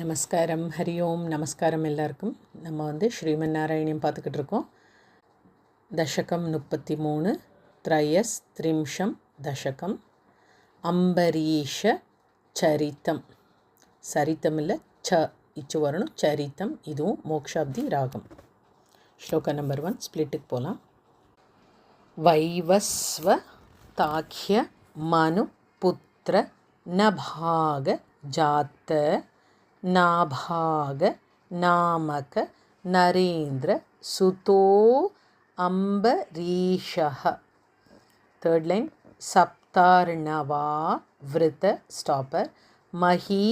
நமஸ்காரம், ஹரி ஓம். நமஸ்காரம் எல்லாருக்கும். நம்ம ஸ்ரீமன் நாராயணியம் பார்த்துக்கிட்டு இருக்கோம். தசகம் 33, த்ரயஸ் த்ரிம்ஷம் தசகம். அம்பரீஷ சரித்தம். சரித்தம் இல்லை, ச இச்சு வரணும். சரித்தம், இதுவும் மோக்ஷாப்தி ராகம். ஸ்லோகா நம்பர் 1 ஸ்பிளிட்டுக்கு போகலாம். வைவஸ்வ தாக்கிய மனு புத்திர நபாக ஜாத்த नाभाग नामक नरेंद्र सुतो अम्बरीशः. थर्ड लाइन सप्तार्णवा वृत स्टॉपर मही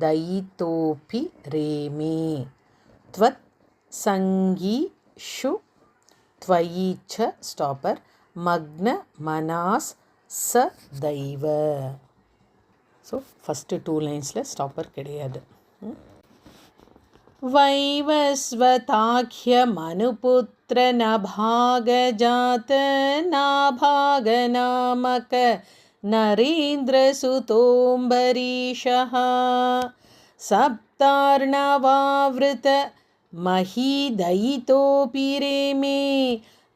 दयितोपि रेमे त्वत् संगीषु त्वयि च स्टॉपर मग्न मनास स दैव. ஸோ ஃபஸ்ட்டு 2 லைன்ஸில் ஸ்டாப்பர் கிடையாது. வைவஸ்வதாக்கிய மனுபுத்திர நபாக ஜாத நாபாக நாமக நரேந்திர சுதோம்பரீஷः சப்தார்ணவாவ்ருத மஹீதயிதோபி ரேமே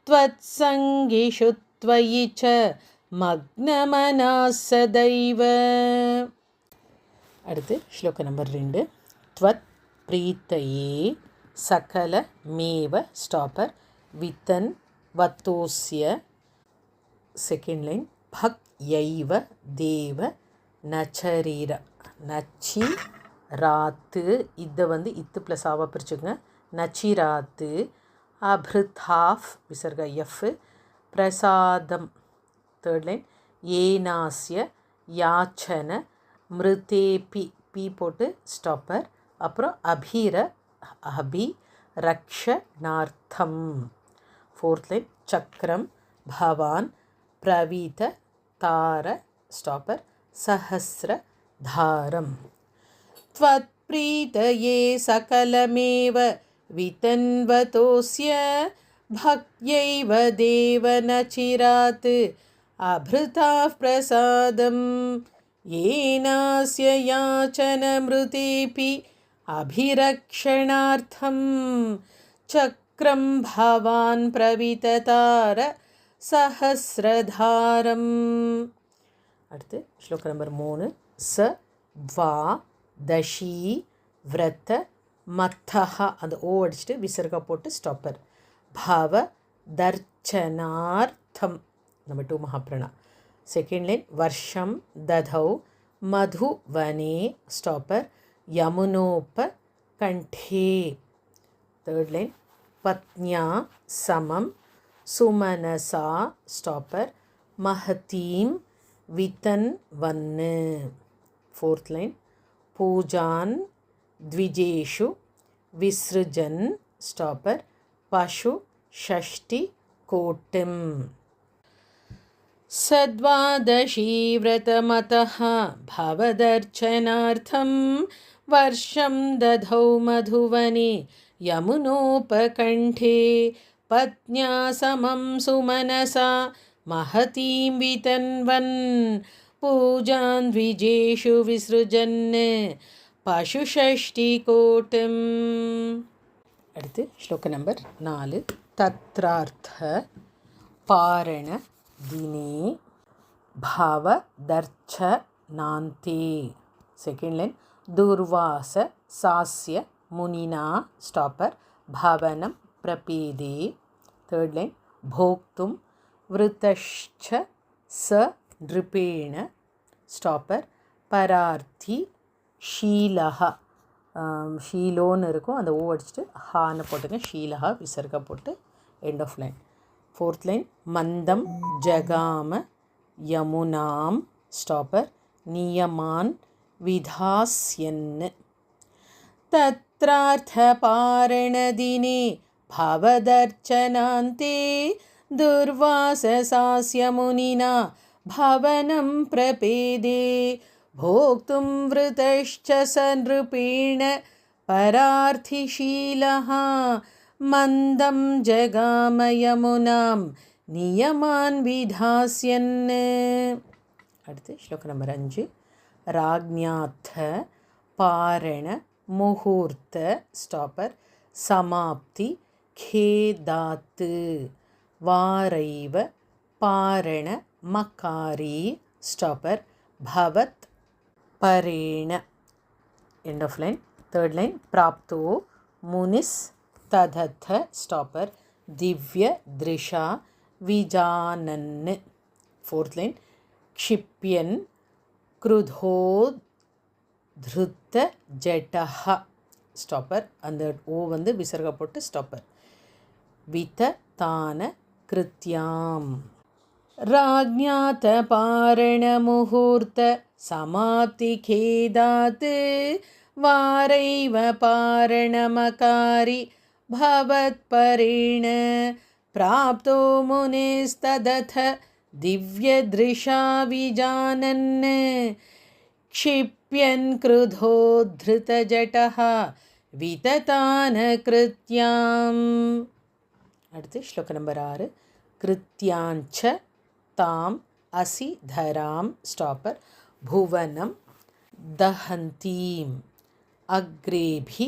த்வத்சங்கிஷு த்வயி ச மக்னமனாஸ் சதைவ. அடுத்து ஸ்லோக நம்பர் 2. த்வத் பிரீத்தையே சகல மேவ ஸ்டாப்பர் வித்தன் வத்தோஸ்ய. செகண்ட் லைன் பக் யைவ தேவ நச்சரீர நச்சி ராத்து. இதை இத்து ப்ளஸ் ஆவா பிரிச்சுங்க. நச்சிராத்து அப்ருதாஃப் விசர்க எஃப் பிரசாதம். தேர்ட் லைன் ஏனாஸ்ய யாச்சன மிருதேபி பி போட்டு ஸ்டாப்பர். அப்புறம் அபிர அபி ரக்ஷனார்த்தம். ஃபோர்த் லைன் சக்கரம் பவான் பிரவீத தார ஸ்டாப்பர் சஹஸ்ர தாரம். த்வத் பிரீதயே சகலமேவ விதன்வதோஸ்ய பக்யைவ தேவ நச்சிராத் அப்ருதாஃப் பிரசாதம் ஏனாஸ்ய யாச்சனமிருதேபி அபிரக்ஷணார்த்தம் சக்ரம் பவான் பிரவிததார சஹஸ்ரதாரம். அடுத்து ஸ்லோக நம்பர் 3. ச த்வா தஷி விரத மத்தஹா. அந்த ஓ அடிச்சுட்டு விசர்கா போட்டு ஸ்டாப்பர். பவ தர்ச்சனார்த்தம். நம்பர் 2 மகாப்ரணா. செகண்ட் லைன் வர்ஷம் ததௌ மதுவனே ஸ்டாப்பர் யமுனோப கண்டே. தேர்ட் லைன் பத்னியா சமம் சுமனசா ஸ்டாப்பர் மஹதீம் விதன் வன்னு. ஃபோர்த் லைன் பூஜான் த்விஜேஷு விஸ்ருஜன் ஸ்டாப்பர் பசு ஷஷ்டி கோட்டிம். சத்வாதஷி விரதமதः பவதர்ச்சனார்த்தம் வர்ஷம் ததௌ மதுவனே யமுனோபகண்டே பத்ன்யா சமம் சுமனசா மஹதீம் விதன்வன் பூஜான் த்விஜேஷு விஸ்ருஜன் பசு ஷஷ்டி கோட்டிம். அடுத்து ஸ்லோக நம்பர் 4. தத்ரார்த்த பாரண தினே பவ தர்ச்சனாந்தே. செகண்ட் லைன் துர்வாச சாஸ்ய முனினா ஸ்டாப்பர் பவனம் பிரபேதே. தேர்ட் லைன் போக்தும் விருதஷ்ச ச நிருபேண ஸ்டாப்பர் பரார்த்தி ஷீலஹா. ஷீலோன்னு இருக்கும், அந்த ஓ அடிச்சுட்டு ஹான்னு போட்டுங்க. ஷீலஹா விசர்கா போட்டு end of line. Fourth line மந்தம் ஜகாம யமுனாம் ஸ்டாப்பர் நியமான் விதாஸ்யன்னு. தத்ரார்த்த பாரணதினே பவதர்ச்சனாந்தே துர்வாசசாஸ்ய முனினா பவனம் பிரபேதே போக்தும் விருதஷ்ச சன்ருபேண பரார்த்திஷீலஹ மந்தம் ஜகாம யமுனாம் நியமான் விதாஸ்யன். அடுத்து ஸ்லோக நம்பர் 5. ராக்ஞாத்த பாரண முகூர்த்த ஸ்டாப்பர் சமாப்தி खेदात् वारैव पारण मकारी स्टॉपर भवत् परेण end of line. Third line प्राप्तो मुनिस् तदथ stopper Divya दृशा विजानन्. Fourth line क्षिप्यन् क्रुधो धृत जटः stopper அந்த ஓ வந்து விசர்க போட்டு ஸ்டாப்பர் विततान कृत्याम राज्ञातपारणमुहूर्त समाप्तिखेदात् वारैव पारणमकारी भवत्परेण प्राप्तो मुनिस्तदथ दिव्यदृशा विजानन् क्षिप्यन् क्रुधो धृतजटः विततान कृत्याम्. அடுத்து ஸ்லோக நம்பர் 6 கிருத்யாஞ்ச தாம் அசி தராம் ஸ்டாப்பர் புவனம் தஹந்தீம் அக்ரேபி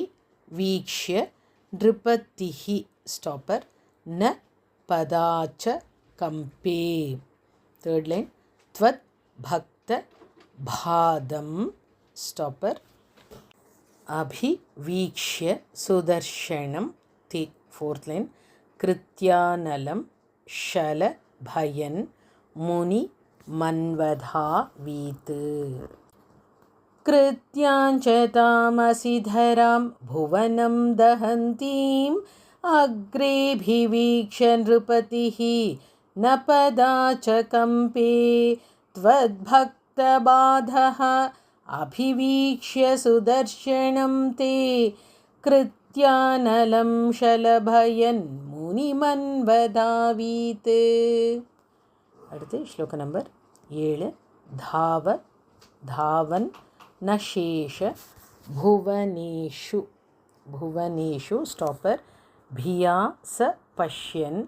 வீக்ஷ்ய நிருபதிஹி ஸ்டாப்பர் ந பதாச்ச கம்பே. தேர்ட் லைன் த்வத் பக்த பாதம் ஸ்டாப்பர் அபிவீக்ஷ்ய சுதர்ஷனம் தே. ஃபோர்த் லைன் कृत्यानलं शल भयन् मुनि मन्वधावीत्. कृत्याञ्च तामसि धरां भुवनं दहन्तीम् अग्रेऽभिवीक्ष्य नृपतिः न पदा च कम्पे त्वद्भक्तबाधः अभिवीक्ष्य सुदर्शनं ते कृत्यानलं शलभयन् मुनिमन्वधावीत्. அடுத்து ஸ்லோக நம்பர் 7 धावन् नशेष भुवनेषु स्टॉपर भिया स पश्यन्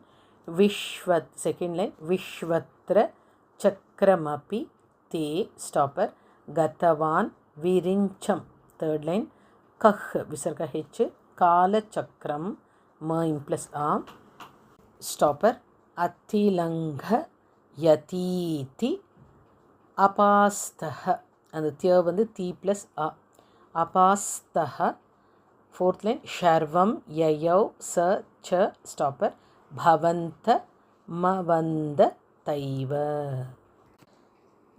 सेकेंड लाइन विश्वत्र चक्रमपि ते स्टॉपर गतवान् विरिञ्चं. थर्ड लाइन कह विसर्ग हेच कालचक्रम म इम्प्लस आ स्टॉपर अतिलंघ यतीति अपास्तः அந்த திய வந்து தி ப்ளஸ் அ அபாஸ்தः. ஃபோர்த் லைன் ஷர்வம் யயௌ ச ச ஸ்டாப்பர் பவந்த மவந்த தைவ.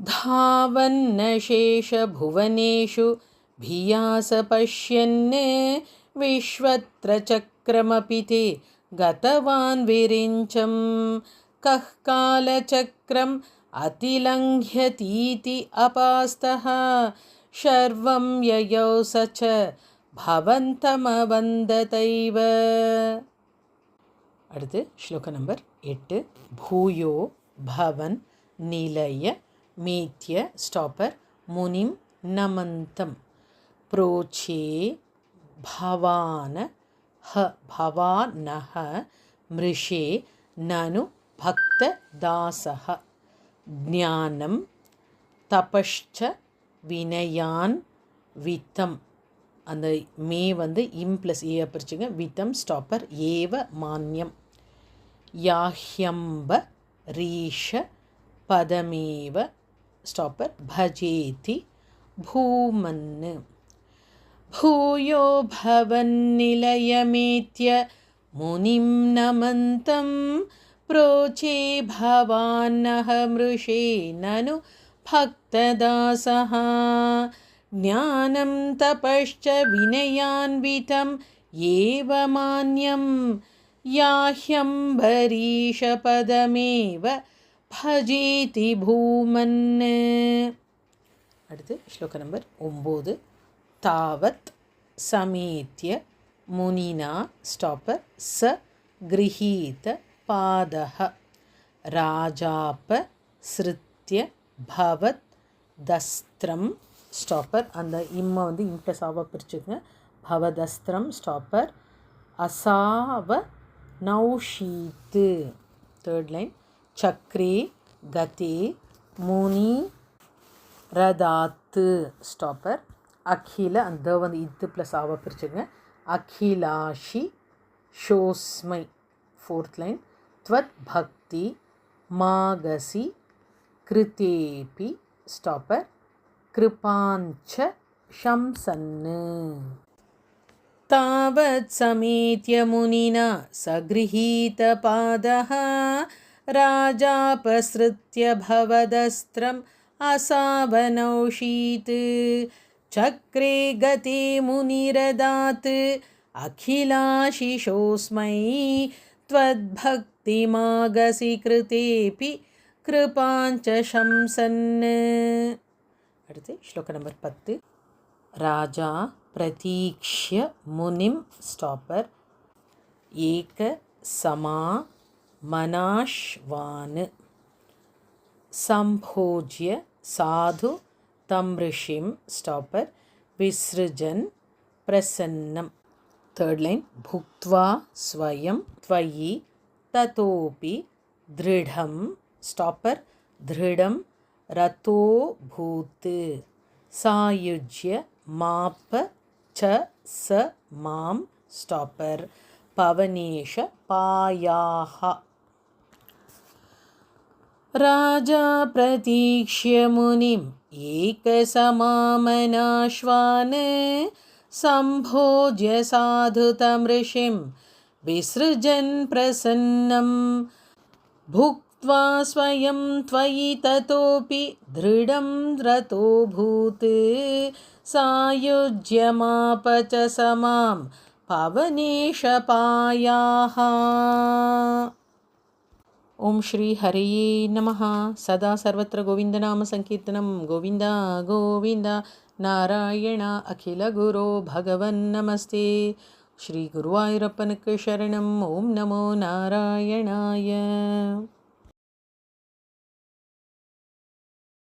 धावन्नशेष भुवनेषु भिया स पश्यन् विश्वत्र चक्रमपि ते गतवान् विरिञ्चं कः कालचक्रम् अतिलङ्घ्यतीति अपास्तः शर्वं ययौ स च भवन्तमवन्दतैव. அடுத்து ஸ்லோக நம்பர் 8 பூயோ பவன் நிலைய மீத்ய ஸ்டாப்பர் முனிம் நமந்தம் प्रोचे भवानः मृषे ननु भक्तदासः ज्ञानं तपश्च विनयान् वित्तम. அந்த மே வந்து இம் ப்ளஸ் ஏ பிரிச்சுங்க. வித்தம் ஸ்டாப்பர் ஏவ மான்யம் யாஹ்யம்ப ரீஷ பதமேவ ஸ்டாப்பர் பஜேதி भूमन्. भूयो भवन्निलयमेत्य मुनिं नमन्तं प्रोचे भवान्नः मृषे ननु भक्तदासः ज्ञानं तपश्च विनयान्वितम् एव मान्यं याह्यम्बरीषपदमेव भजेति भूमन्. அடுத்து ஸ்லோக நம்பர் 9 தாவத் சமேத்ய முனினா ஸ்டாப்பர் ச கிரஹீத பாதஹ ராஜாப ஸ்ருத்ய பவத் தஸ்திரம் ஸ்டாப்பர். அந்த இம்மை வந்து இம்ப்ளஸ் ஆவ பிரிச்சுங்க. பவதஸ்திரம் ஸ்டாப்பர் அசாவ நௌஷீத்து. தேர்ட் லைன் சக்ரே கதே முனி ரதாத்து ஸ்டாப்பர் அகில அந்த வந்து இது ப்ளஸ் ஆவை பிரிச்சுங்க. அகிலாஷி ஷோஸ்மை. Fourth line. த்வத் பக்தி மாகசி கிருதேபி ஸ்டாப்பர் கிருபாஞ்ச ஷம்சன்னு. तावत् समेत्य मुनिना सगृहीतपादः राजापसृत्य भवदस्त्रम् असावनौषीत् चक्रे गते मुनिरदात् अखिलाशिषोऽस्मै त्वद्भक्तिमागसि कृतेऽपि कृपाञ्च शंसन्. அடுத்து ஸ்லோக நம்பர் 10. ராஜா प्रतीक्ष्य मुनिं स्टापर एक समा मनाश्वान् संभोज्य साधु तं ऋषिं स्टापर विसृजन् प्रसन्नं. Third line. भुक्त्वा स्वयं त्वयि ततोपि दृढं स्टापर दृढं रतो भूत् सायुज्य माप च स मां स्टापर पवनेश पायाः. राजा प्रतीक्ष्य मुनिम् एकसमामनाश्वान् संभोज्य साधु तं ऋषिं विसृजन् प्रसन्नं. भुक्त्वा स्वयं त्वयि ततोऽपि दृढं रतोऽभूत् सायुज्यमाप च स मां पवनेश पायाः. ओम श्री हरये नमः. सदा सर्वत्र गोविन्दनाम संकीर्तनं. गोविन्द गोविन्द नारायण अखिल गुरो भगवन् नमस्ते. श्री गुरुवायूरप्पनुक्कु शरणम्. ओम नमो नारायणाय.